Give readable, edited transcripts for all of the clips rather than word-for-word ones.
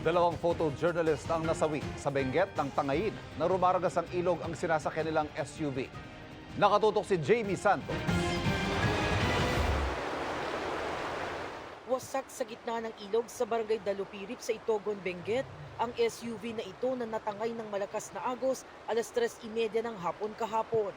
Dalawang photojournalist ang nasawi sa Benguet ng Tangayin na rumaragas ang ilog ang sinasakyan nilang SUV. Nakatutok si Jamie Santos. Wasak sa gitna ng ilog sa barangay Dalupirip sa Itogon, Benguet, ang SUV na ito na natangay ng malakas na agos alas 3:30 ng hapon kahapon.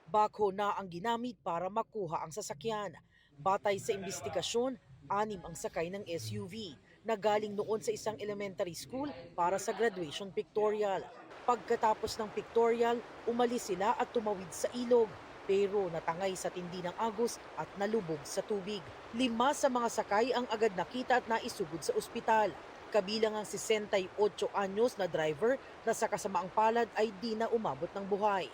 Backhoe na ang ginamit para makuha ang sasakyan. Batay sa investigasyon, 6 ang sakay ng SUV na galing noon sa isang elementary school para sa graduation pictorial. Pagkatapos ng pictorial, umalis sila at tumawid sa ilog pero natangay sa tindi ng agos at nalubog sa tubig. 5 sa mga sakay ang agad nakita at naisugod sa ospital. Kabilang ang 68 anyos na driver na sa kasamaang palad ay di na umabot ng buhay.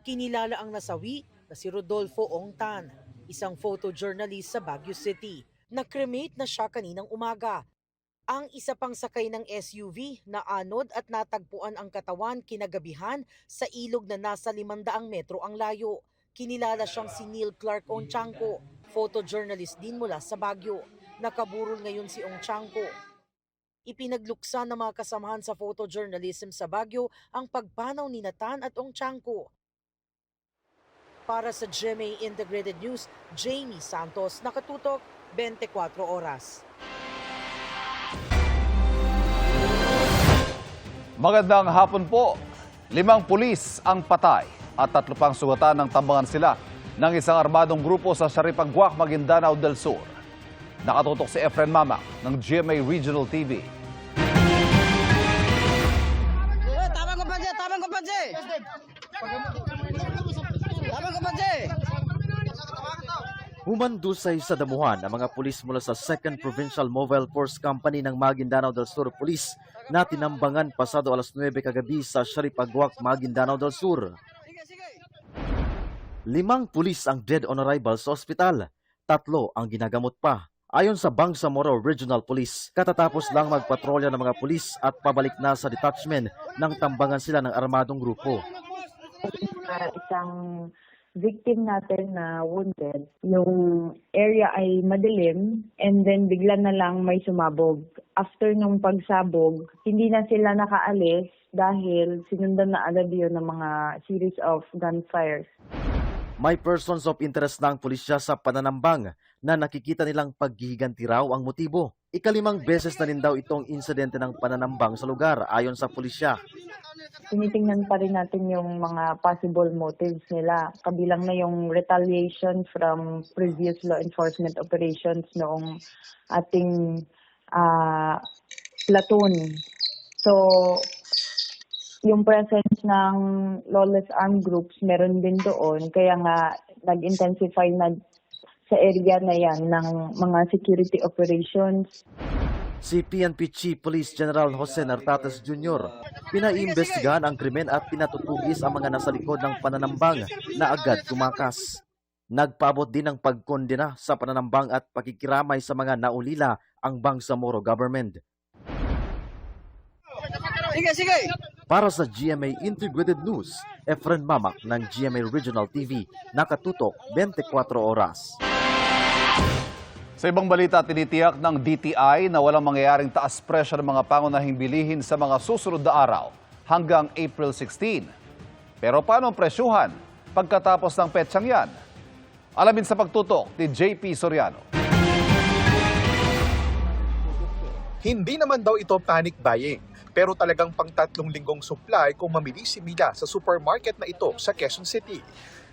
Kinilala ang nasawi na si Rodolfo Ong Tan, isang photojournalist sa Baguio City. Na-cremate na siya kaninang umaga. Ang isa pang sakay ng SUV na anod at natagpuan ang katawan kinagabihan sa ilog na nasa 500 metro ang layo. Kinilala siyang si Neil Clark Onchanco, photojournalist din mula sa Baguio. Nakaburol ngayon si Onchanco. Ipinagluksa ng mga kasamahan sa photojournalism sa Baguio ang pagpanaw ni Tan at Onchanco. Para sa GMA Integrated News, Jamie Santos, nakatutok 24 oras. Magandang hapon po. 5 pulis ang patay at 3 pang sugatan ng tambangan sila ng isang armadong grupo sa Saripaguac, Maguindanao del Sur. Nakatutok si Efren Mamac ng GMA Regional TV. Humandusay sa damuhan ang mga pulis mula sa 2nd Provincial Mobile Force Company ng Maguindanao del Sur Police na tinambangan pasado alas 9 kagabi sa Saripaguac, Maguindanao del Sur. 5 pulis ang dead on arrival sa ospital, 3 ang ginagamot pa. Ayon sa Bangsamoro Regional Police, katatapos lang magpatrolya ng mga pulis at pabalik na sa detachment nang tambangan sila ng armadong grupo. Isang victim natin na wounded, yung area ay madilim and then bigla na lang may sumabog. After nung pagsabog, hindi na sila nakaalis dahil sinundan na agad yun ng mga series of gunfires. May persons of interest na ang pulisya sa pananambang na nakikita nilang paghihiganti raw ang motibo. 5 beses na rin daw itong insidente ng pananambang sa lugar ayon sa pulisya. Tinitingnan pa rin natin yung mga possible motives nila. Kabilang na yung retaliation from previous law enforcement operations noong ating platoon. So, yung presence ng lawless armed groups meron din doon. Kaya nga, nag-intensify na sa area na yan ng mga security operations. Si PNP Chief Police General Jose Nartates Jr. pinaimbestigahan ang krimen at pinatutugis ang mga nasa likod ng pananambang na agad tumakas. Nagpaabot din ng pagkondena sa pananambang at pakikiramay sa mga naulila ang Bangsamoro government. Para sa GMA Integrated News, Efren Mamac ng GMA Regional TV, nakatutok 24 oras. Sa ibang balita, tinitiyak ng DTI na walang mangyayaring taas presyo ng mga pangunahing bilihin sa mga susunod na araw hanggang April 16. Pero paano ang presyuhan pagkatapos ng petsang yan? Alamin sa pagtutok ni JP Soriano. Hindi naman daw ito panic buying, pero talagang pang 3 linggong supply kung mamili si Mila sa supermarket na ito sa Quezon City.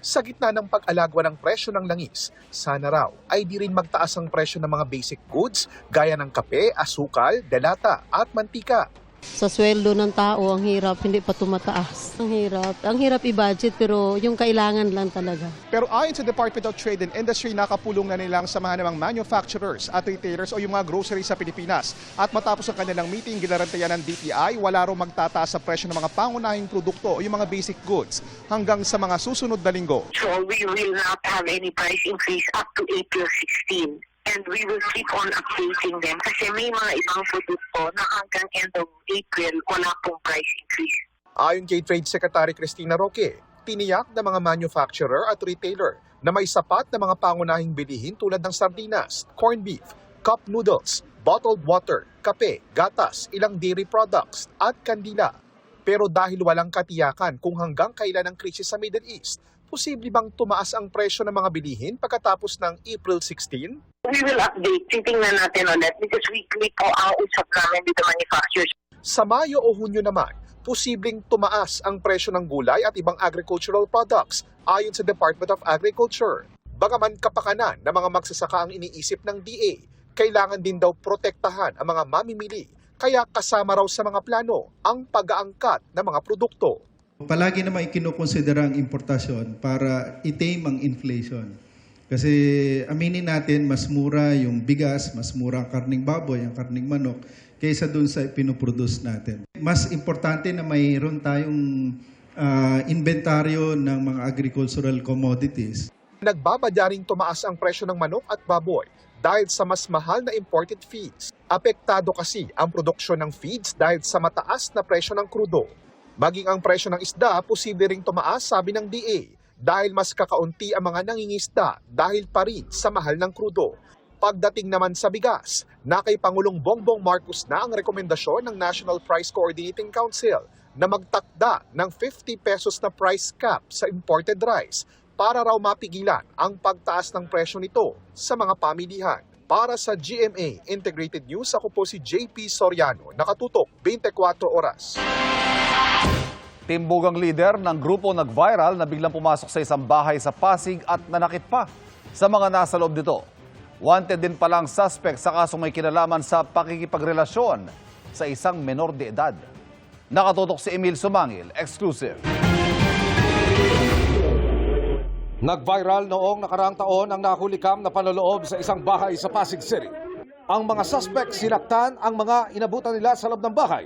Sa gitna ng pag-alagwa ng presyo ng langis, sana raw ay di rin magtaas ang presyo ng mga basic goods gaya ng kape, asukal, delata at mantika. Sa sweldo ng tao, ang hirap, hindi pa tumataas. Ang hirap i-budget pero yung kailangan lang talaga. Pero ayon sa Department of Trade and Industry, nakapulong na nilang samahan ng mga manufacturers at retailers o yung mga groceries sa Pilipinas. At matapos ang kanilang meeting, ginarantayan ng DTI, wala raw magtataas sa presyo ng mga pangunahing produkto o yung mga basic goods hanggang sa mga susunod na linggo. So we will not have any price increase up to April 16. And we will keep on updating them kasi may mga ibang produkto na hanggang end of April wala pong price increase. Ayon kay Trade Secretary Cristina Roque, tiniyak ng mga manufacturer at retailer na may sapat na mga pangunahing bilihin tulad ng sardinas, corned beef, cup noodles, bottled water, kape, gatas, ilang dairy products at kandila. Pero dahil walang katiyakan kung hanggang kailan ang krisis sa Middle East, posible bang tumaas ang presyo ng mga bilihin pagkatapos ng April 16? We will update. Titingnan natin ulit because weekly po ang usap namin with the manufacturers. Sa Mayo o Hunyo naman, posibleng tumaas ang presyo ng gulay at ibang agricultural products ayon sa Department of Agriculture. Bagaman kapakanan ng mga magsasaka ang iniisip ng DA, kailangan din daw protektahan ang mga mamimili. Kaya kasama raw sa mga plano ang pag-aangkat ng mga produkto. Palagi naman ikinukonsidera ang importasyon para i-tame ang inflation. Kasi aminin natin, mas mura yung bigas, mas mura ang karning baboy, ang karning manok, kaysa dun sa pinuproduce natin. Mas importante na mayroon tayong inventaryo ng mga agricultural commodities. Nagbabadya ring tumaas ang presyo ng manok at baboy dahil sa mas mahal na imported feeds. Apektado kasi ang produksyon ng feeds dahil sa mataas na presyo ng krudo. Maging ang presyo ng isda, posible ring tumaas, sabi ng DA, dahil mas kakaunti ang mga nangingisda dahil pa rin sa mahal ng krudo. Pagdating naman sa bigas, na kay Pangulong Bongbong Marcos na ang rekomendasyon ng National Price Coordinating Council na magtakda ng 50 pesos na price cap sa imported rice para raw mapigilan ang pagtaas ng presyo nito sa mga pamilihan. Para sa GMA Integrated News, ako po si JP Soriano, nakatutok 24 oras. Timbugang leader ng grupo nag-viral na biglang pumasok sa isang bahay sa Pasig at nanakit pa sa mga nasa loob nito. Wanted din palang suspect sa kasong may kinalaman sa pakikipagrelasyon sa isang menor de edad. Nakatutok si Emil Sumangil, exclusive. Nag-viral noong nakaraang taon ang nahulikam na panloloob sa isang bahay sa Pasig City. Ang mga suspect sinaktan ang mga inabutan nila sa loob ng bahay.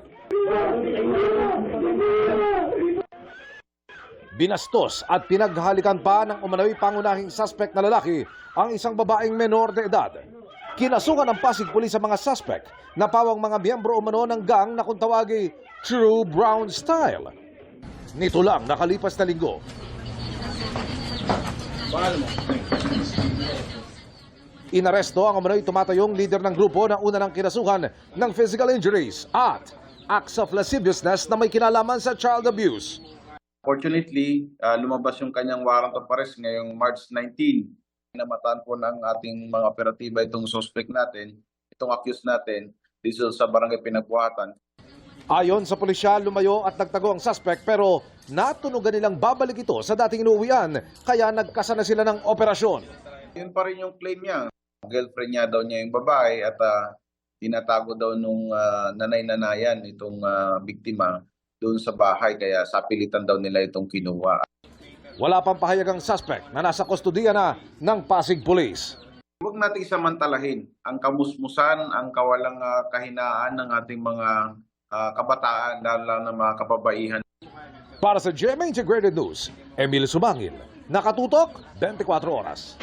Binastos at pinaghalikan pa ng umano'y pangunahing suspect na lalaki ang isang babaeng menor de edad. Kinasukan ng Pasig Police sa mga suspect na pawang mga miyembro umano ng gang na kung tawagi True Brown Style. Nito lang nakalipas na linggo. Inaresto ang umano'y tumatayong leader ng grupo na una ng kinasuhan ng physical injuries at acts of lasciviousness na may kinalaman sa child abuse. Fortunately, lumabas yung kanyang warrant of arrest ngayong March 19. Namataan po ng ating mga operatiba itong suspect natin, itong accused natin, dito sa barangay Pinagbuhatan. Ayon sa pulisya, lumayo at nagtago ang suspect pero natunugan nilang babalik ito sa dating inuwian kaya nagkasa na sila ng operasyon. Yun pa rin yung claim niya. Girlfriend niya daw niya yung babae at tinatago daw nung nanay-nanayan itong biktima doon sa bahay kaya sapilitan daw nila itong kinuha. Wala pang pahayag ang suspect na nasa kustodiya na ng Pasig Police. Huwag natin samantalahin ang kamusmusan, ang kawalang kahinaan ng ating mga kabataan, lalo na mga kababaihan. Para sa GMA Integrated News, Emil Sumangil, nakatutok 24 oras.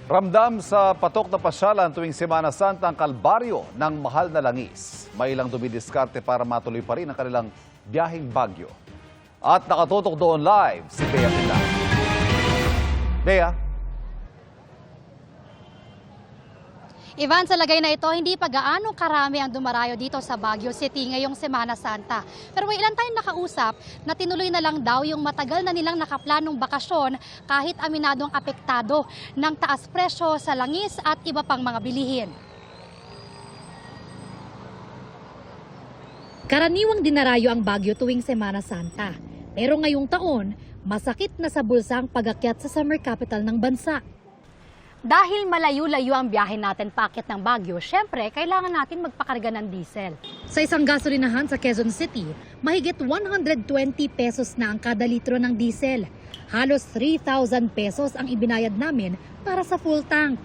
Ramdam sa patok na pasyalan tuwing Semana Santa ang kalbaryo ng mahal na langis. May ilang dumidiskarte para matuloy pa rin ang kanilang biyaheng Baguio. At nakatutok doon live si Bea Tila. Bea? Ivan, sa lagay na ito, hindi pa gaano karami ang dumarayo dito sa Baguio City ngayong Semana Santa. Pero may ilan tayong nakausap na tinuloy na lang daw yung matagal na nilang nakaplanong bakasyon kahit aminadong apektado ng taas presyo sa langis at iba pang mga bilihin. Karaniwang dinarayo ang Baguio tuwing Semana Santa. Pero ngayong taon, masakit na sa bulsa ang pag-akyat sa summer capital ng bansa. Dahil malayo-layo ang biyahe natin paakyat ng Baguio, syempre kailangan natin magpakarga ng diesel. Sa isang gasolinahan sa Quezon City, mahigit 120 pesos na ang kada litro ng diesel. Halos 3,000 pesos ang ibinayad namin para sa full tank.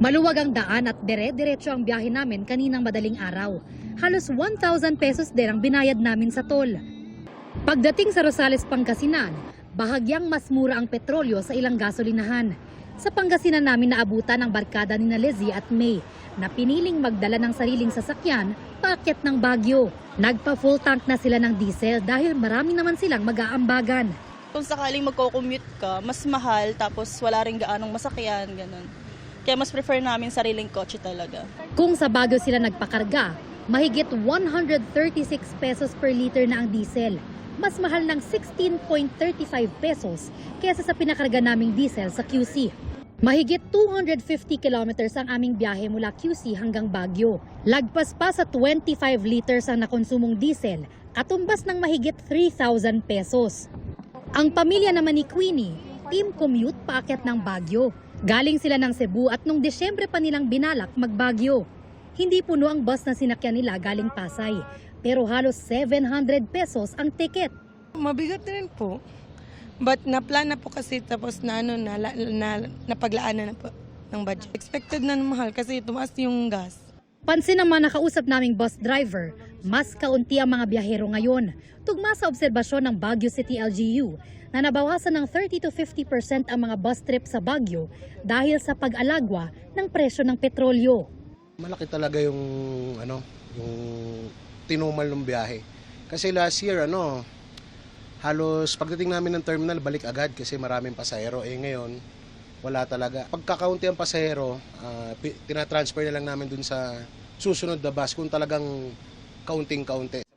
Maluwag ang daan at dire-diretso ang biyahe namin kaninang madaling araw. Halos 1,000 pesos din ang binayad namin sa toll. Pagdating sa Rosales, Pangasinan, bahagyang mas mura ang petrolyo sa ilang gasolinahan. Sa Pangasinan namin naabutan ang barkada ni Lizzie at May na piniling magdala ng sariling sasakyan paakyat ng Baguio. Nagpa-full tank na sila ng diesel dahil marami naman silang mag-aambagan. Kung sakaling magko-commute ka, mas mahal tapos wala rin gaanong masakyan, ganun. Kaya mas prefer namin sariling kotse talaga. Kung sa Baguio sila nagpakarga, mahigit 136 pesos per liter na ang diesel. Mas mahal ng 16.35 pesos kesa sa pinakarga naming diesel sa QC. Mahigit 250 kilometers ang aming biyahe mula QC hanggang Baguio. Lagpas pa sa 25 liters ang nakonsumong diesel, katumbas ng mahigit 3,000 pesos. Ang pamilya naman ni Queenie, team commute paakyat ng Baguio. Galing sila ng Cebu at nung Desyembre pa nilang binalak mag-Baguio. Hindi puno ang bus na sinakyan nila galing Pasay, pero halos 700 pesos ang ticket. Mabigat rin po. But na-plan na po kasi tapos napaglaanan na po ng budget. Expected na mahal kasi tumaas yung gas. Pansin naman nakausap naming bus driver, mas kaunti ang mga biyahero ngayon. Tugma sa obserbasyon ng Baguio City LGU na nabawasan ng 30 to 50% ang mga bus trip sa Baguio dahil sa pag-alagwa ng presyo ng petrolyo. Malaki talaga yung tinumal ng biyahe. Kasi last year halos pagdating namin ng terminal balik agad kasi maraming pasahero. Ngayon wala talaga. Pagkakaunti ang pasahero, tinatransfer na lang namin dun sa susunod na bus kung talagang kaunting-kaunti.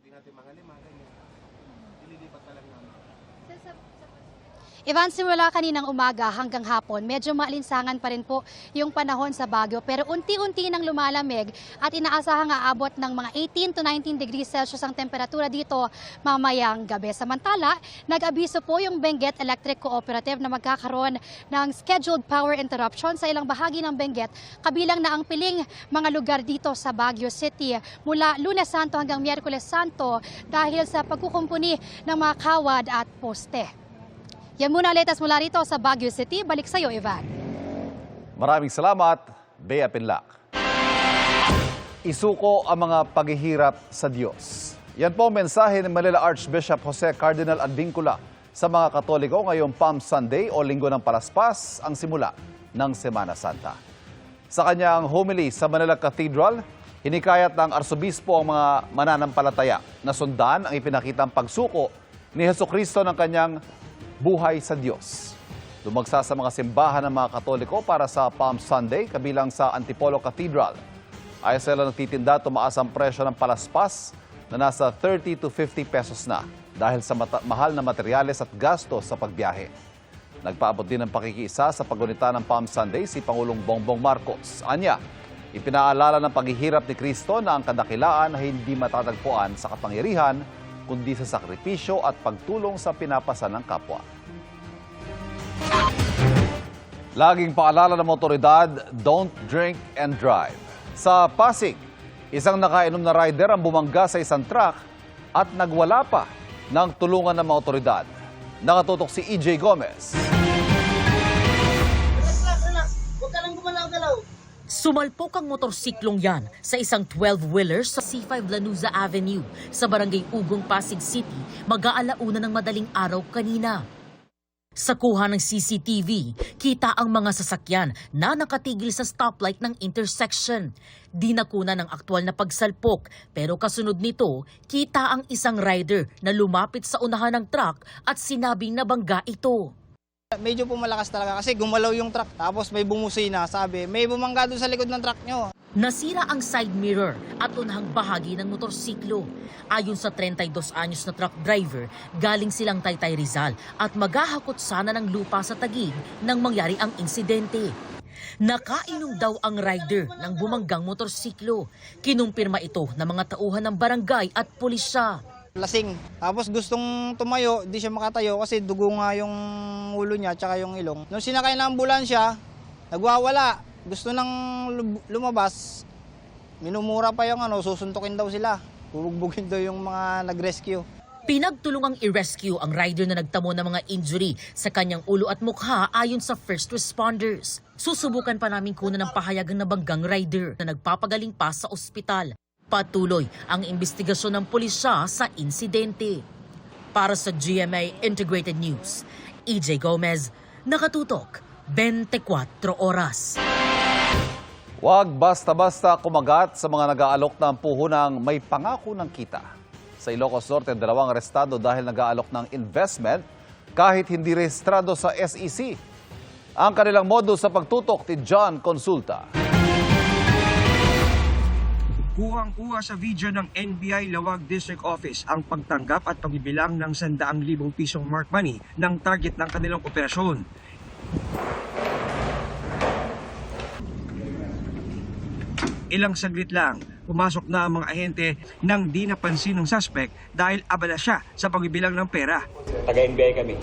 Ivan, simula kaninang umaga hanggang hapon, medyo maalinsangan pa rin po yung panahon sa Baguio. Pero unti-unti nang lumalamig at inaasahang aabot ng mga 18 to 19 degrees Celsius ang temperatura dito mamayang gabi. Samantala, nag-abiso po yung Benguet Electric Cooperative na magkakaroon ng scheduled power interruption sa ilang bahagi ng Benguet, kabilang na ang piling mga lugar dito sa Baguio City mula Lunes Santo hanggang Miyerkules Santo dahil sa pagkukumpuni ng mga kawad at poste. Yan muna ang latest mula rito sa Baguio City. Balik sa iyo, Ivan. Maraming salamat, Bea Pinlac. Isuko ang mga paghihirap sa Diyos. Yan po ang mensahe ni Manila Archbishop Jose Cardinal Advincula sa mga Katoliko ngayong Palm Sunday o Linggo ng Palaspas, ang simula ng Semana Santa. Sa kanyang homily sa Manila Cathedral, hinikayat ng Arsobispo ang mga mananampalataya na sundan ang ipinakitang pagsuko ni Hesukristo ng kanyang buhay sa Diyos. Dumagsa sa mga simbahan ng mga Katoliko para sa Palm Sunday, kabilang sa Antipolo Cathedral. Ayon sa ilang nagtitinda, tumaas ang presyo ng palaspas na nasa 30 to 50 pesos na dahil sa mahal na materyales at gasto sa pagbiyahe. Nagpaabot din ng pakikiisa sa paggunita ng Palm Sunday si Pangulong Bongbong Marcos. Anya, ipinaalala ng paghihirap ni Kristo na ang kadakilaan na hindi matatagpuan sa kapangyarihan kundi sa sakripisyo at pagtulong sa pinapasan ng kapwa. Laging paalala ng otoridad, don't drink and drive. Sa Pasig, isang nakainom na rider ang bumangga sa isang truck at nagwala pa ng tulungan ng mga otoridad. Nakatutok si EJ Gomez. Sumalpok ang motorsiklong yan sa isang 12-wheeler sa C5 Lanuza Avenue sa Barangay Ugong, Pasig City, mag-aalauna ng madaling araw kanina. Sa kuha ng CCTV, kita ang mga sasakyan na nakatigil sa stoplight ng intersection. Di nakuna ng aktwal na pagsalpok, pero kasunod nito, kita ang isang rider na lumapit sa unahan ng truck at sinabing nabangga ito. Medyo pumalakas talaga kasi gumalaw yung truck tapos may bumusina, sabi may bumangga doon sa likod ng truck nyo. Nasira ang side mirror at unahang bahagi ng motorsiklo. Ayon sa 32 anyos na truck driver, galing silang Taytay Rizal at maghahakot sana ng lupa sa Taguig nang mangyari ang insidente. Nakainom daw ang rider ng bumanggang motorsiklo. Kinumpirma ito ng mga tauhan ng barangay at pulisya. Lasing. Tapos gustong tumayo, di siya makatayo kasi dugo nga yung ulo niya tsaka yung ilong. Nung sinakay ng ambulansya, nagwawala. Gusto nang lumabas, minumura pa yung susuntukin daw sila. Bubugbugin daw yung mga nag-rescue. Pinagtulungang i-rescue ang rider na nagtamo ng mga injury sa kanyang ulo at mukha ayon sa first responders. Susubukan pa namin kunan ng pahayag ng nabanggang rider na nagpapagaling pa sa ospital. Patuloy ang investigasyon ng pulisya sa insidente. Para sa GMA Integrated News, EJ Gomez, nakatutok 24 oras. Huwag basta-basta kumagat sa mga nag-aalok ng puhunang may pangako ng kita. Sa Ilocos Norte, 2 arestado dahil nag-aalok ng investment kahit hindi rehistrado sa SEC. Ang kanilang modus sa pagtutok ni John Consulta. Kuhang-kuha sa video ng NBI Lawag District Office ang pagtanggap at pagbibilang ng 100,000 pisong mark money ng target ng kanilang operasyon. Ilang saglit lang, pumasok na ang mga ahente nang di napansin ng suspect dahil abala siya sa pagbibilang ng pera. Taga-NBI kami.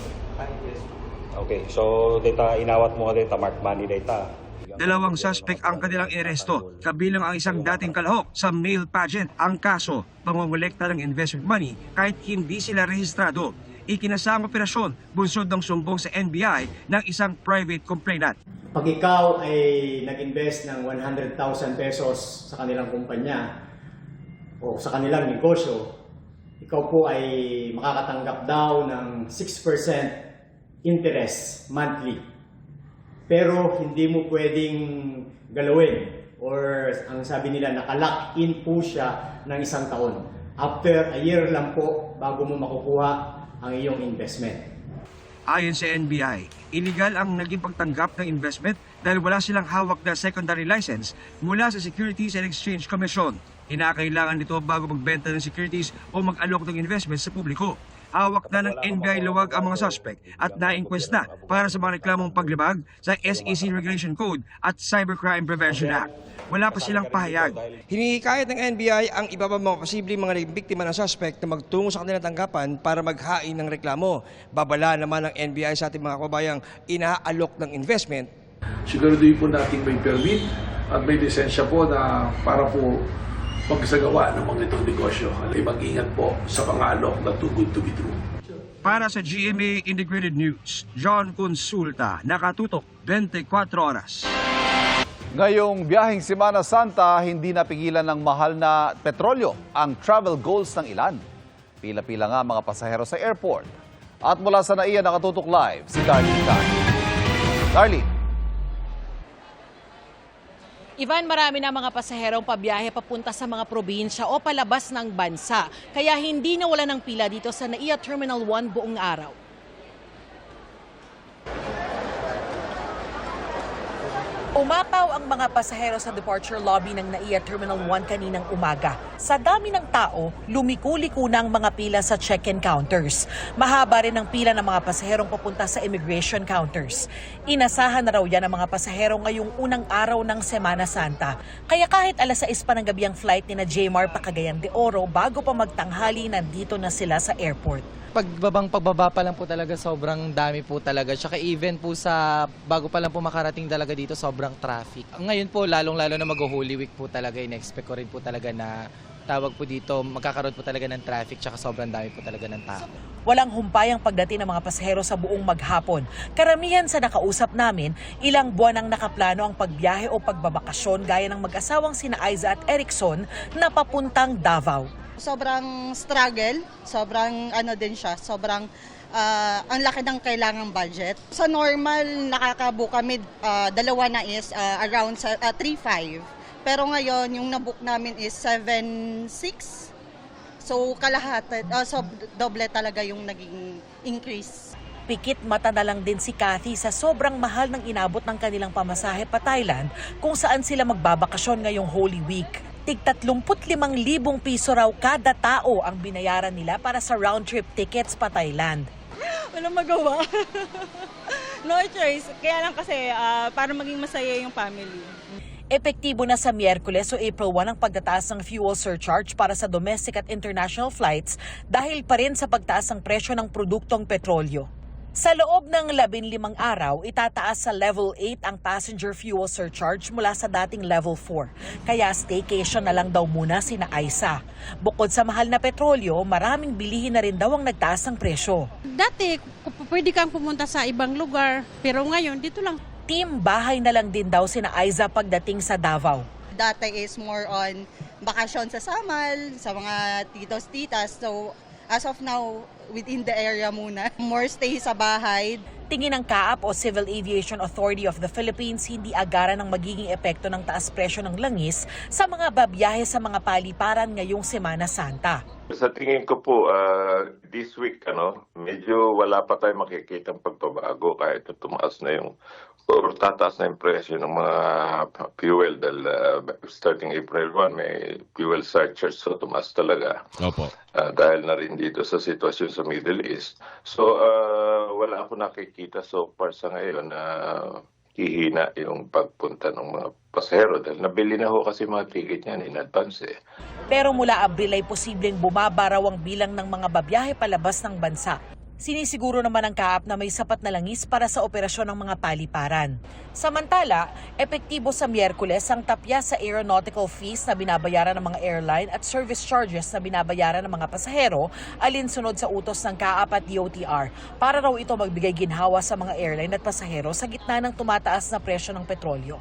Okay, so data inawat mo data mark money data. 2 suspect ang kanilang aresto, kabilang ang isang dating kalahok sa male pageant. Ang kaso, pangongolekta ng investment money kahit hindi sila rehistrado. Ikinasang operasyon, bunsod ng sumbong sa NBI ng isang private complainant. Pag ikaw ay nag-invest ng 100,000 pesos sa kanilang kumpanya o sa kanilang negosyo, ikaw po ay makakatanggap daw ng 6% interest monthly. Pero hindi mo pwedeng galawin or ang sabi nila nakalock in po siya ng 1 taon. After a year lang po bago mo makukuha ang iyong investment. Ayon sa NBI, illegal ang naging pagtanggap ng investment dahil wala silang hawak na secondary license mula sa Securities and Exchange Commission. Kinakailangan nito bago magbenta ng securities o mag-alok ng investment sa publiko. Hawak na ng NBI Lawag ang mga suspect at na-inquest na para sa mga reklamong paglibag sa SEC Regulation Code at Cybercrime Prevention Act. Wala pa silang pahayag. Hinihikayat ng NBI ang iba pa mga posibleng mga biktima ng suspect na magtungo sa kanilang tanggapan para maghain ng reklamo. Babala naman ng NBI sa ating mga kababayang inaalok ng investment. Siguraduhin po natin may permit at may lisensya po na para po pagsagawa ng mga itong negosyo. Mag-ingat po sa pang-alok na too good to be true. Para sa GMA Integrated News, John Consulta, nakatutok 24 oras. Ngayong biyaheng Semana Santa, hindi napigilan ng mahal na petrolyo ang travel goals ng ilan. Pila-pila nga mga pasahero sa airport. At mula sa NAIA nakatutok live si Darlene Tan. Darlene. Ivan, marami na mga pasaherong pabiyahe papunta sa mga probinsya o palabas ng bansa. Kaya hindi nawala ng pila dito sa NAIA Terminal 1 buong araw. Umapaw ang mga pasahero sa departure lobby ng NAIA Terminal 1 kaninang umaga. Sa dami ng tao, lumiko-liko na ang mga pila sa check-in counters. Mahaba rin ang pila ng mga pasaherong papunta sa immigration counters. Inasahan na raw yan ang mga pasahero ngayong unang araw ng Semana Santa. Kaya kahit alas 6 pa ng gabi ang flight ni na Jmar pa Cagayan de Oro, bago pa magtanghali, nandito na sila sa airport. Pagbaba pa lang po talaga, sobrang dami po talaga. Tsaka even po sa bago pa lang po makarating talaga dito, sobrang traffic. Ngayon po, lalong-lalo na mag-Holy Week po talaga, in-expect ko rin po talaga na tawag po dito, magkakaroon po talaga ng traffic, tsaka sobrang dami po talaga ng tao. Walang humpayang pagdating ng mga pasahero sa buong maghapon. Karamihan sa nakausap namin, ilang buwan ang nakaplano ang pagbiyahe o pagbabakasyon gaya ng mag-asawang sina Aiza at Erickson na papuntang Davao. Sobrang struggle, sobrang din siya, sobrang ang laki ng kailangang budget. Sa normal, nakakabook kami, dalawa na is around 3.5. Pero ngayon, yung nabook namin is 7.6. So kalahati, so doble talaga yung naging increase. Pikit mata na lang din si Kathy sa sobrang mahal ng inabot ng kanilang pamasahe pa Thailand kung saan sila magbabakasyon ngayong Holy Week. Tig 35,000 piso raw kada tao ang binayaran nila para sa round-trip tickets pa Thailand. Walang magawa. No choice. Kaya lang kasi para maging masaya yung family. Epektibo na sa Miyerkules o April 1 ang pagtataas ng fuel surcharge para sa domestic at international flights dahil pa rin sa pagtaas ng presyo ng produktong petrolyo. Sa loob ng 15 araw, itataas sa Level 8 ang passenger fuel surcharge mula sa dating Level 4. Kaya staycation na lang daw muna sina Aiza. Bukod sa mahal na petrolyo, maraming bilihin na rin daw ang nagtaas ng presyo. Dati, pwede kang pumunta sa ibang lugar, pero ngayon dito lang. Team bahay na lang din daw sina Aiza pagdating sa Davao. Dati is more on bakasyon sa Samal, sa mga titos-titas. So as of now, within the area muna. More stay sa bahay. Tingin ng CAAP o Civil Aviation Authority of the Philippines, hindi agaran ang magiging epekto ng taas presyo ng langis sa mga babiyahe sa mga paliparan ngayong Semana Santa. Sa tingin ko po, this week, medyo wala pa tayong makikita pagbabago kahit tumaas na yung or tataas na yung presyo ng mga fuel dahil starting April 1 may fuel surcharge, so tumaas talaga. Opo. Dahil na rin dito sa sitwasyon sa Middle East. So wala ako nakikita so far sa ngayon na hihina yung pagpunta ng mga pasahero dahil nabili na ho kasi mga ticket niyan in advance eh. Pero mula Abril ay posibleng bumaba raw ang bilang ng mga babiyahe palabas ng bansa. Sinisiguro naman ng CAAP na may sapat na langis para sa operasyon ng mga paliparan. Samantala, epektibo sa Miyerkules ang tapya sa aeronautical fees na binabayaran ng mga airline at service charges na binabayaran ng mga pasahero alinsunod sa utos ng CAAP at DOTR para raw ito magbigay ginhawa sa mga airline at pasahero sa gitna ng tumataas na presyo ng petrolyo.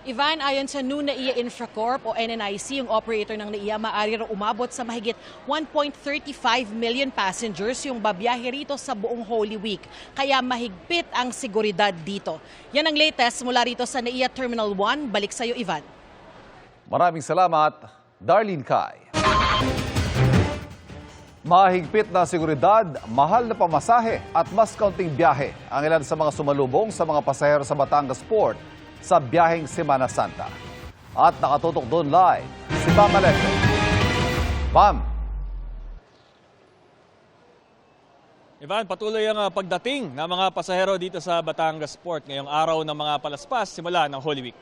Ivan, ayon sa new NAIA Infracorp o NNIC, yung operator ng NAIA, maaari raw umabot sa mahigit 1.35 million passengers yung babiyahe rito sa buong Holy Week. Kaya mahigpit ang seguridad dito. Yan ang latest mula rito sa NAIA Terminal 1. Balik sa iyo, Ivan. Maraming salamat, Darlene Kai. Mahigpit na seguridad, mahal na pamasahe at mas kaunting biyahe ang ilan sa mga sumalubong sa mga pasahero sa Batangas Port sa biyaheng Semana Santa. At nakatutok doon live si Pam Alegre. Pam! Ivan, patuloy ang pagdating ng mga pasahero dito sa Batangas Port ngayong araw ng mga palaspas simula ng Holy Week.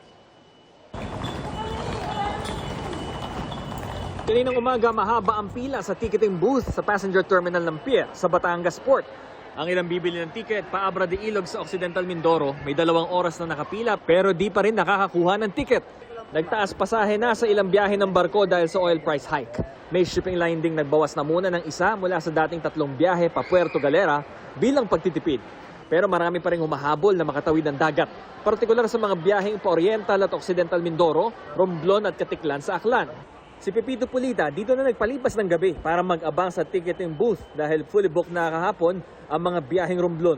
Kaninang umaga, mahaba ang pila sa ticketing booth sa passenger terminal ng Pier sa Batangas Port. Ang ilang bibili ng ticket, paabra de Ilog sa Occidental Mindoro, may 2 oras na nakapila pero di pa rin nakakakuha ng ticket. Nagtaas pasahe na sa ilang biyahe ng barko dahil sa oil price hike. May shipping line ding nagbawas na muna ng isa mula sa dating 3 biyahe pa Puerto Galera bilang pagtitipid. Pero marami pa rin humahabol na makatawid ng dagat, partikular sa mga biyaheng pa Oriental at Occidental Mindoro, Romblon at Katiklan sa Aklan. Si Pepito Pulita dito na nagpalipas ng gabi para mag-abang sa ticketing booth dahil fully booked na kahapon ang mga biyaheng Romblon.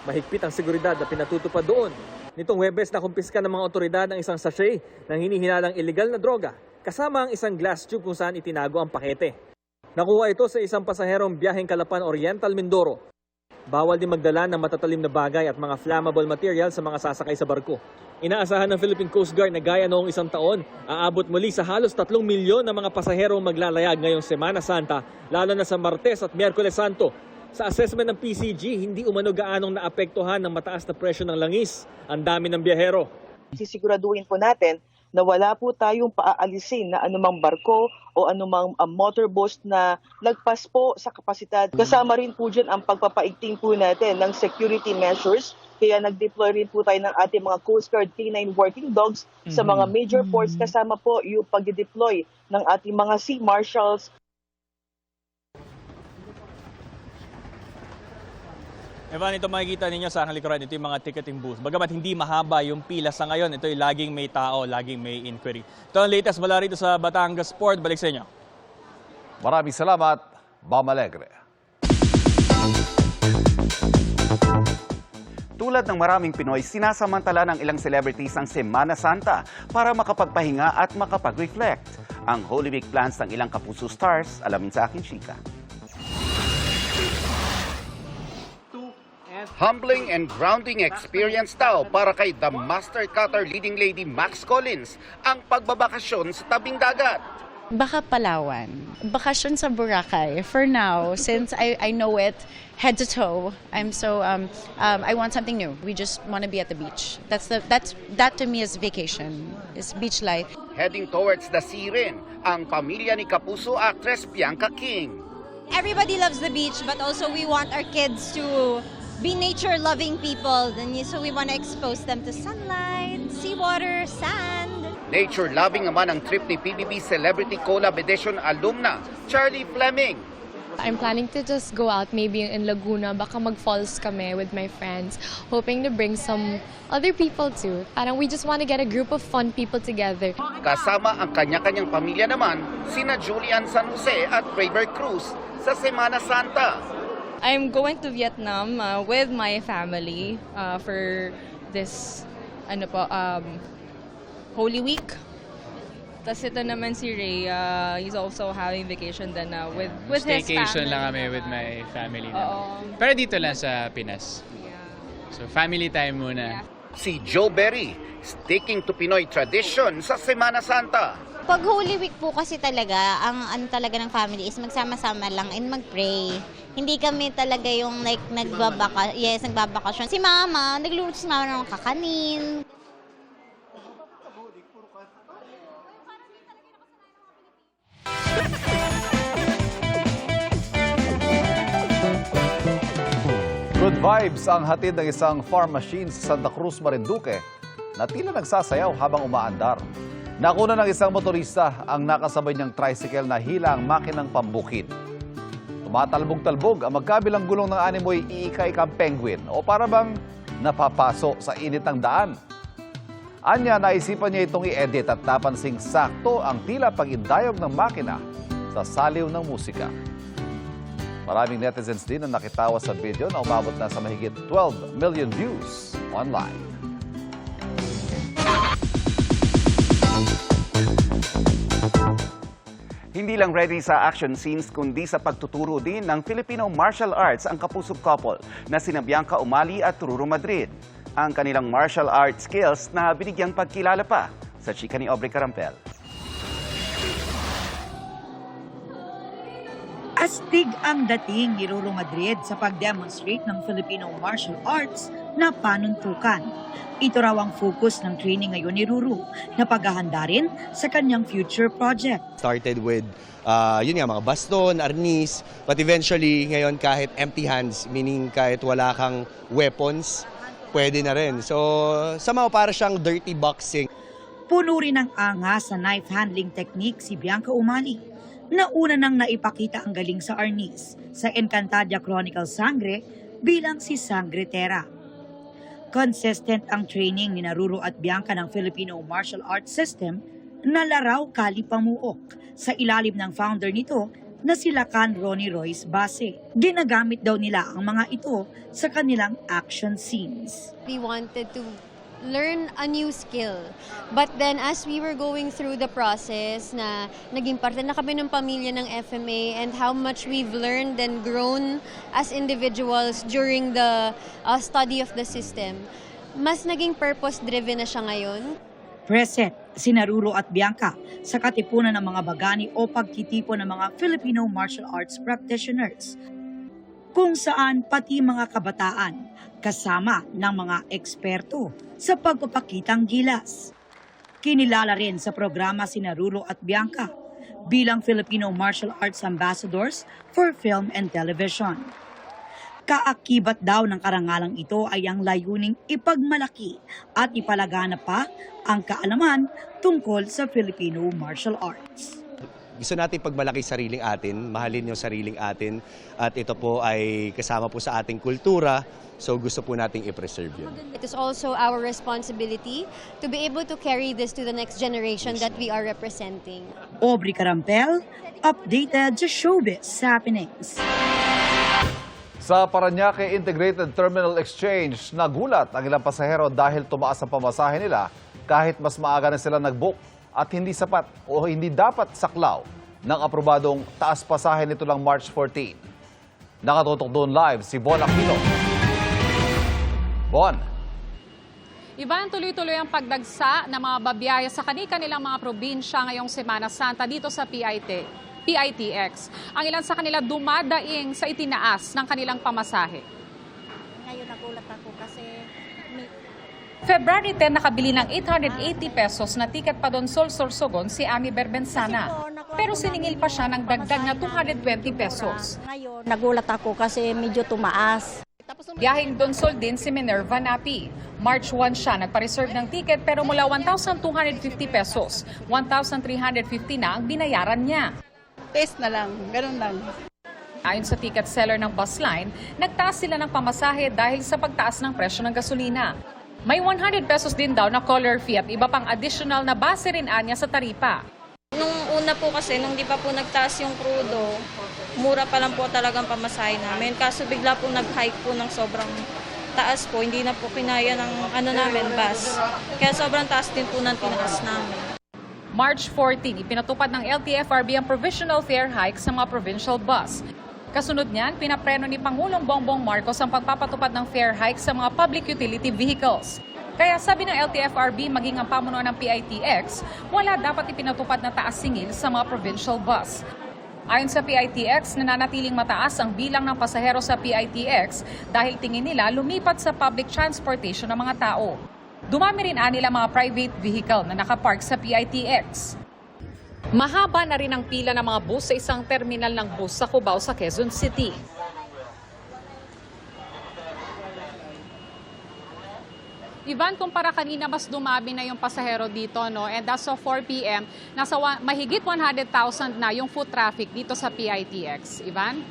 Mahigpit ang seguridad na pinatutupad doon. Nitong Huwebes na kumpiska ng mga otoridad ang isang sachet ng hinihinalang illegal na droga kasama ang isang glass tube kung saan itinago ang pakete. Nakuha ito sa isang pasaherong biyaheng Calapan Oriental Mindoro. Bawal din magdala ng matatalim na bagay at mga flammable material sa mga sasakay sa barko. Inaasahan ng Philippine Coast Guard na gaya noong isang taon, aabot muli sa halos 3 milyon na mga pasaherong maglalayag ngayong Semana Santa, lalo na sa Martes at Miyerkules Santo. Sa assessment ng PCG, hindi umano gaanong naapektuhan ng mataas na presyo ng langis ang dami ng biyahero. Sisiguraduhin po natin na wala po tayong paaalisin na anumang barko o anumang motorboat na lagpas po sa kapasidad. Kasama rin po dyan ang pagpapaigting po natin ng security measures. Kaya nag-deploy rin po tayo ng ating mga Coast Guard K9 working dogs sa mga major ports. Kasama po yung pag-deploy ng ating mga sea marshals. Evan, ito makikita ninyo sa aking likuran, ito yung mga ticketing booth. Bagamat hindi mahaba yung pila sa ngayon, ito yung laging may tao, laging may inquiry. Ito ang latest mula rito sa Batangas Port. Balik sa inyo. Maraming salamat, Bam Alegre. Tulad ng maraming Pinoy, sinasamantala ng ilang celebrities ang Semana Santa para makapagpahinga at makapag-reflect. Ang Holy Week plans ng ilang Kapuso stars, alamin sa akin, Chika. Humbling and grounding experience daw para kay The Master Cutter leading lady Max Collins ang pagbabakasyon sa tabing dagat. Baka Palawan. Bakasyon sa Boracay. For now, since I know it head to toe, I want something new. We just want to be at the beach. That to me is vacation. Is beach life. Heading towards the sea rin ang pamilya ni Kapuso actress Bianca King. Everybody loves the beach, but also we want our kids to be nature-loving people, so we want to expose them to sunlight, seawater, sand. Nature-loving naman ang trip ni PBB Celebrity Collab Edition alumna Charlie Fleming. I'm planning to just go out maybe in Laguna, baka mag-falls kami with my friends, hoping to bring some other people too. Parang we just want to get a group of fun people together. Kasama ang kanya-kanyang pamilya naman, sina Julian San Jose at Rayber Cruz sa Semana Santa. I'm going to Vietnam with my family for this Holy Week. Tapos ito naman si Ray, he's also having vacation then with his family. Staycation lang kami with my family naman. Pero dito lang sa Pinas. So family time muna. Si Joe Berry, sticking to Pinoy tradition sa Semana Santa. Pag Holy Week po kasi talaga, ang ano talaga ng family is magsama-sama lang and mag-pray. Hindi kami talaga yung like nagbabakasyon. Si Mama, nagluluto si Mama ng kakanin. Good vibes ang hatid ng isang farm machine sa Santa Cruz, Marinduque na tila nagsasayaw habang umaandar. Nakuna ng isang motorista ang nakasabay niyang tricycle na hila ang makinang pambukid. Tumatalbog-talbog ang magkabilang gulong ng animoy iika-ikang penguin o para bang napapaso sa init ng daan. Anya, naisipan niya itong i-edit at napansing sakto ang tila pag-indayog ng makina sa saliw ng musika. Maraming netizens din ang nakitawa sa video na umabot na sa mahigit 12 million views online. Hindi lang ready sa action scenes kundi sa pagtuturo din ng Filipino martial arts ang kapusog couple na sina Bianca Umali at Ruru Madrid. Ang kanilang martial arts skills na binigyang pagkilala pa sa chika ni Aubrey Carampel. Astig ang dating ni Ruru Madrid sa pag-demonstrate ng Filipino martial arts na panuntukan. Ito raw ang focus ng training ngayon ni Ruru na paghahanda rin sa kanyang future project. Started with mga baston, arnis, but eventually ngayon kahit empty hands, meaning kahit wala kang weapons, pwede na rin. So somehow para siyang dirty boxing. Puno rin ng angas sa knife handling technique si Bianca Umali. Nauna nang naipakita ang galing sa arnis sa Encantadia Chronicle Sangre bilang si Sangretera. Consistent ang training ni Ruru at Bianca ng Filipino Martial Arts System na laraw Kali Pamuok sa ilalim ng founder nito na si Lacan Ronnie Royce Base. Ginagamit daw nila ang mga ito sa kanilang action scenes. We wanted to learn a new skill. But then as we were going through the process na naging parte na kami ng pamilya ng FMA and how much we've learned and grown as individuals during the study of the system, mas naging purpose-driven na siya ngayon. Present sina Ruru at Bianca sa katipunan ng mga bagani o pagtitipon ng mga Filipino martial arts practitioners, kung saan pati mga kabataan kasama ng mga eksperto sa pagpapakitang gilas. Kinilala rin sa programa sina Ruru at Bianca bilang Filipino Martial Arts Ambassadors for Film and Television. Kaakibat daw ng karangalang ito ay ang layuning ipagmalaki at ipalaganap pa ang kaalaman tungkol sa Filipino martial arts. Gusto natin pagmalaki sariling atin, mahalin yung sariling atin, at ito po ay kasama po sa ating kultura, so gusto po nating i-preserve yun. It is also our responsibility to be able to carry this to the next generation that we are representing. Aubrey Carampel, updated sa showbiz happenings. Sa Parañaque Integrated Terminal Exchange, nagulat ang ilang pasahero dahil tumaas ang pamasahe nila kahit mas maaga na sila nag-book at hindi sapat o hindi dapat saklaw ng aprobadong taas pasahe nito lang March 14. Nakatutok doon live si Bon Aquino. Bon. Ivan, tuloy-tuloy ang pagdagsa ng mga babiyaya sa kanilang mga probinsya ngayong Semana Santa dito sa PITX. Ang ilan sa kanila dumadaing sa itinaas ng kanilang pamasahe. Ngayon nagulat ako kasi February 10 nakabili ng 880 pesos na tiket pa doon Sorsogon si Ami Berbensana. Pero siningil pa siya ng dagdag na 220 pesos. ngayon nagulat ako kasi medyo tumaas. Biyaheng Donsol din si Minerva Napi. March 1 siya nagpa-reserve ng ticket pero mula 1,250 pesos, 1,350 na ang binayaran niya. Test na lang, ganun lang. Ayon sa ticket seller ng bus line, nagtaas sila ng pamasahe dahil sa pagtaas ng presyo ng gasolina. May 100 pesos din daw na caller fee at iba pang additional na base rin anya sa taripa. Nung una po kasi, nung di pa po nagtaas yung crudo, mura pa lang po talagang pamasahe namin. Kaso bigla po nag-hike po ng sobrang taas po, hindi na po kinaya ng bus. Kaya sobrang taas din po ng tinaas namin. March 14, ipinatupad ng LTFRB ang provisional fare hike sa mga provincial bus. Kasunod niyan, pinapreno ni Pangulong Bongbong Marcos ang pagpapatupad ng fare hike sa mga public utility vehicles. Kaya sabi ng LTFRB maging ang pamunuan ng PITX, wala dapat ipinatupad na taas singil sa mga provincial bus. Ayon sa PITX, nananatiling mataas ang bilang ng pasahero sa PITX dahil tingin nila lumipat sa public transportation ng mga tao. Dumami rin nila mga private vehicle na nakapark sa PITX. Mahaba na rin ang pila ng mga bus sa isang terminal ng bus sa Cubao sa Quezon City. Ivan, kumpara kanina mas dumami na yung pasahero dito, no? And as of 4 p.m., nasa mahigit 100,000 na yung foot traffic dito sa PITX. Ivan?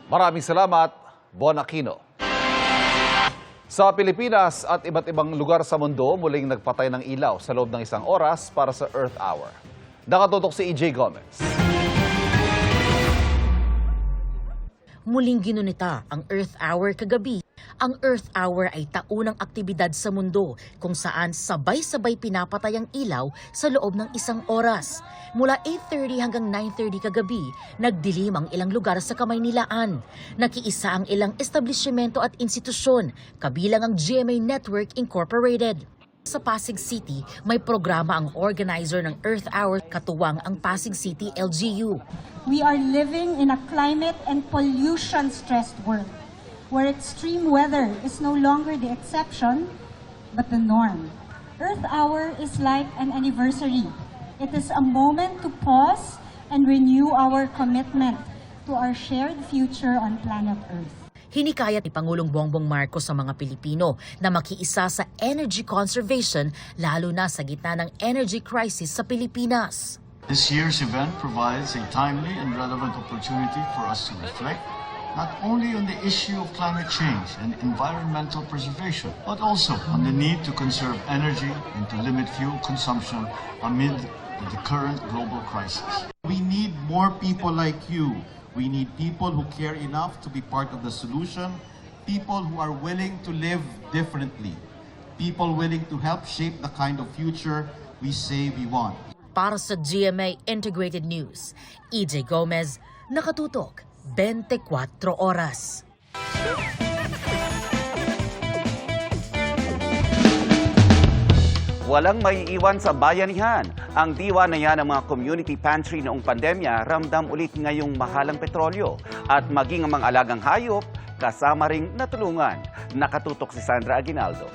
Maraming salamat, Bon Aquino. Sa Pilipinas at iba't ibang lugar sa mundo, muling nagpatay ng ilaw sa loob ng isang oras para sa Earth Hour. Nakatutok si EJ Gomez. Muling ginunita ang Earth Hour kagabi. Ang Earth Hour ay taunang aktibidad sa mundo kung saan sabay-sabay pinapatay ang ilaw sa loob ng isang oras. Mula 8:30 hanggang 9:30 kagabi, nagdilim ang ilang lugar sa Kamaynilaan. Nakiisa ang ilang establishmento at institusyon, kabilang ang GMA Network Incorporated. Sa Pasig City, may programa ang organizer ng Earth Hour, katuwang ang Pasig City LGU. We are living in a climate and pollution-stressed world, where extreme weather is no longer the exception, but the norm. Earth Hour is like an anniversary. It is a moment to pause and renew our commitment to our shared future on planet Earth. Hinikayat ni Pangulong Bongbong Marcos sa mga Pilipino na makiisa sa energy conservation, lalo na sa gitna ng energy crisis sa Pilipinas. This year's event provides a timely and relevant opportunity for us to reflect not only on the issue of climate change and environmental preservation, but also on the need to conserve energy and to limit fuel consumption amid the current global crisis. We need more people like you. We need people who care enough to be part of the solution, people who are willing to live differently, people willing to help shape the kind of future we say we want. Para sa GMA Integrated News, EJ Gomez, nakatutok 24 oras. Walang maiiwan sa bayanihan. Ang diwa na yan ng mga community pantry noong pandemya ramdam ulit ngayong mahalang petrolyo. At maging ang mga alagang hayop, kasama ring natulungan. Nakatutok si Sandra Aguinaldo.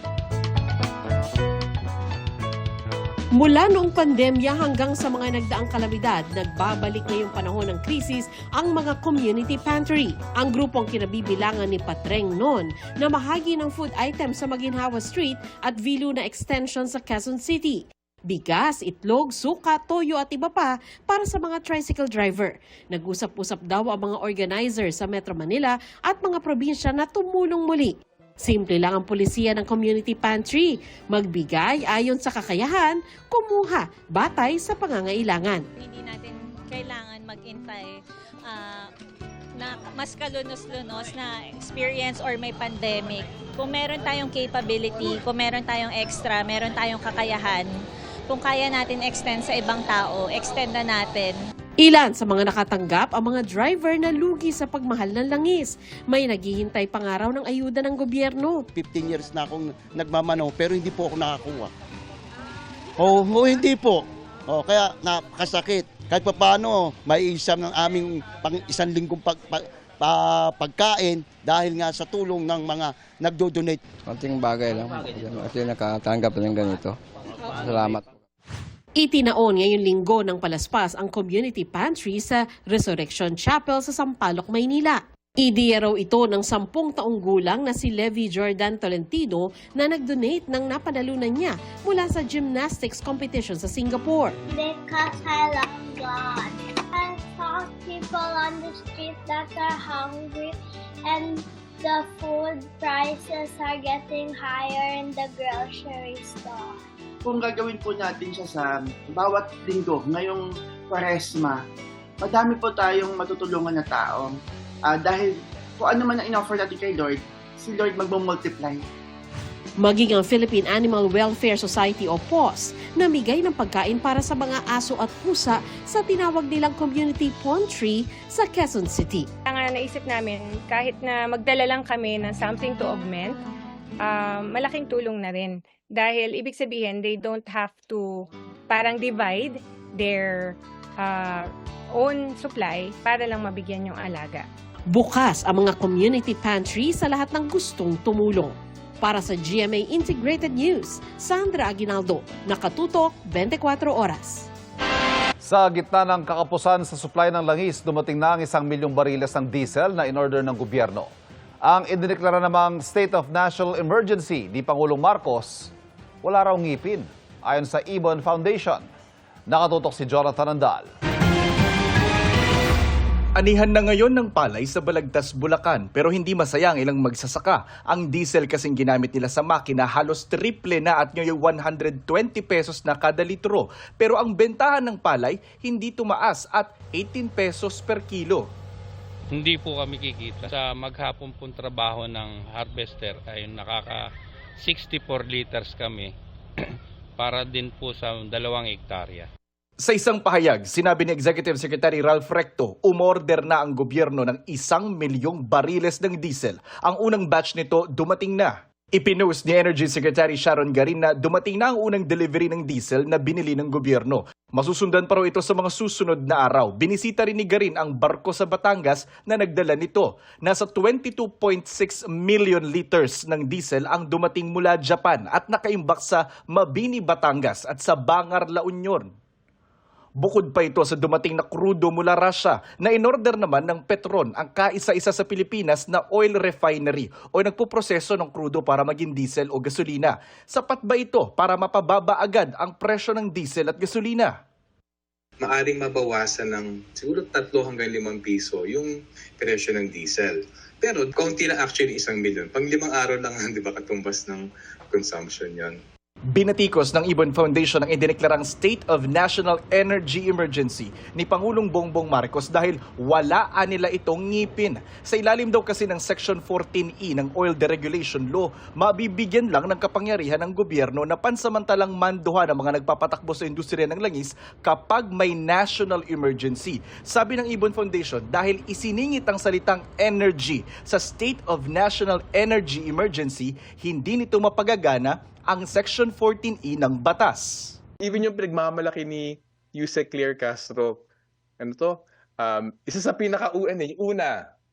Mula noong pandemya hanggang sa mga nagdaang kalamidad, nagbabalik ngayong panahon ng krisis ang mga community pantry. Ang grupong kinabibilangan ni Patreng noon na mahagi ng food items sa Maginhawa Street at Viluna Extension sa Quezon City. Bigas, itlog, suka, toyo at iba pa para sa mga tricycle driver. Nag-usap-usap daw ang mga organizer sa Metro Manila at mga probinsya na tumulong muli. Simple lang ang pulisiya ng community pantry. Magbigay ayon sa kakayahan, kumuha batay sa pangangailangan. Hindi natin kailangan mag-intay na mas kalunos-lunos na experience or may pandemic. Kung meron tayong capability, kung meron tayong extra, meron tayong kakayahan, kung kaya natin extend sa ibang tao, extend na natin. Ilan sa mga nakatanggap ang mga driver na lugi sa pagmahal ng langis. May naghihintay pangaraw ng ayuda ng gobyerno. 15 years na akong nagmamano pero hindi po ako nakakuha. Hindi po. Kaya napakasakit. Kahit pa paano, may isang ng aming isang linggong pagkain dahil nga sa tulong ng mga nagdo-donate. Konting bagay lang. Kasi nakatanggap ng ganito. Salamat. Itinaon ngayong linggo ng palaspas ang community pantry sa Resurrection Chapel sa Sampaloc, Maynila. Ideya raw ito ng 10 taong gulang na si Levi Jordan Tolentino na nag-donate ng napanalunan niya mula sa gymnastics competition sa Singapore. Because I love God. lot of people on the street that are hungry, and the food prices are getting higher in the grocery store. Kung gagawin po natin siya sa bawat linggo, ngayong Kwaresma, madami po tayong matutulungan na tao. Dahil kung ano man ang in-offer natin kay Lord, si Lord magmumultiply. Maging ang Philippine Animal Welfare Society o PAWS namigay ng pagkain para sa mga aso at pusa sa tinawag nilang Community Pantry sa Quezon City. Ang naisip namin, kahit na magdala lang kami ng something to augment, malaking tulong na rin. Dahil ibig sabihin, they don't have to parang divide their own supply para lang mabigyan yung alaga. Bukas ang mga community pantry sa lahat ng gustong tumulong. Para sa GMA Integrated News, Sandra Aguinaldo, nakatutok 24 oras. Sa gitna ng kakapusan sa supply ng langis, dumating na ang 1 milyong bariles ng diesel na in-order ng gobyerno. Ang idineklara namang State of National Emergency ni Pangulong Marcos, wala raw ngipin, ayon sa Ibon Foundation. Nakatutok si Jonathan Andal. Anihan na ngayon ng palay sa Balagtas, Bulacan, pero hindi masaya ang ilang magsasaka. Ang diesel kasing ginamit nila sa makina halos triple na at ngayon 120 pesos na kada litro. Pero ang bentahan ng palay hindi tumaas at 18 pesos per kilo. Hindi po kami kikita. Sa maghapon pong trabaho ng harvester ay nakaka 64 liters kami para din po sa 2 hektarya. Sa isang pahayag, sinabi ni Executive Secretary Ralph Recto, umorder na ang gobyerno ng 1 milyong bariles ng diesel. Ang unang batch nito dumating na. Ipinost ni Energy Secretary Sharon Garin na dumating na ang unang delivery ng diesel na binili ng gobyerno. Masusundan pa raw ito sa mga susunod na araw. Binisita rin ni Garin ang barko sa Batangas na nagdala nito. Nasa 22.6 million liters ng diesel ang dumating mula Japan at nakaimbak sa Mabini, Batangas at sa Bangar, La Union. Bukod pa ito sa dumating na krudo mula Russia na inorder naman ng Petron, ang kaisa-isa sa Pilipinas na oil refinery o nagpuproseso ng krudo para maging diesel o gasolina. Sapat ba ito para mapababa agad ang presyo ng diesel at gasolina? Maaring mabawasan ng siguro 3 hanggang 5 piso yung presyo ng diesel. Pero kaunti lang actually 1 milyon. Pang 5 araw lang, di ba, katumbas ng consumption yon. Binatikos ng Ibon Foundation ang idineklarang State of National Energy Emergency ni Pangulong Bongbong Marcos dahil wala nila itong ngipin. Sa ilalim daw kasi ng Section 14E ng Oil Deregulation Law, mabibigyan lang ng kapangyarihan ng gobyerno na pansamantalang manduhan ang mga nagpapatakbo sa industriya ng langis kapag may national emergency. Sabi ng Ibon Foundation, dahil isiningit ang salitang energy sa State of National Energy Emergency, hindi nito mapagagana ang Section 14E ng batas. Even yung pinagmamalaki ni Yusek Claire Castro, isa sa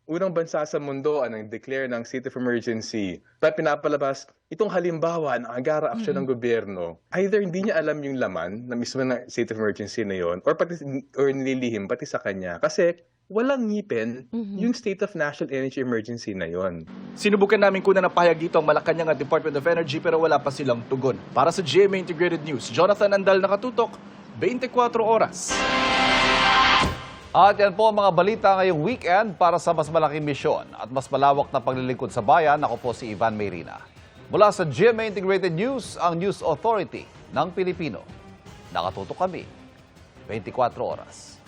unang bansa sa mundo ang nag-declare ng state of emergency. Pero pinapalabas itong halimbawa ng agara aksyon ng gobyerno. Either hindi niya alam yung laman na mismo ng state of emergency na yon or nililihim pati sa kanya. Kasi walang ngipin yung State of National Energy Emergency na yon. Sinubukan namin kunan ng pahayag dito ang Malacanang at Department of Energy pero wala pa silang tugon. Para sa GMA Integrated News, Jonathan Andal, nakatutok, 24 oras. At yan po ang mga balita ngayong weekend para sa mas malaking misyon at mas malawak na paglilingkod sa bayan. Ako po si Ivan Mayrina. Mula sa GMA Integrated News, ang News Authority ng Pilipino. Nakatutok kami, 24 oras.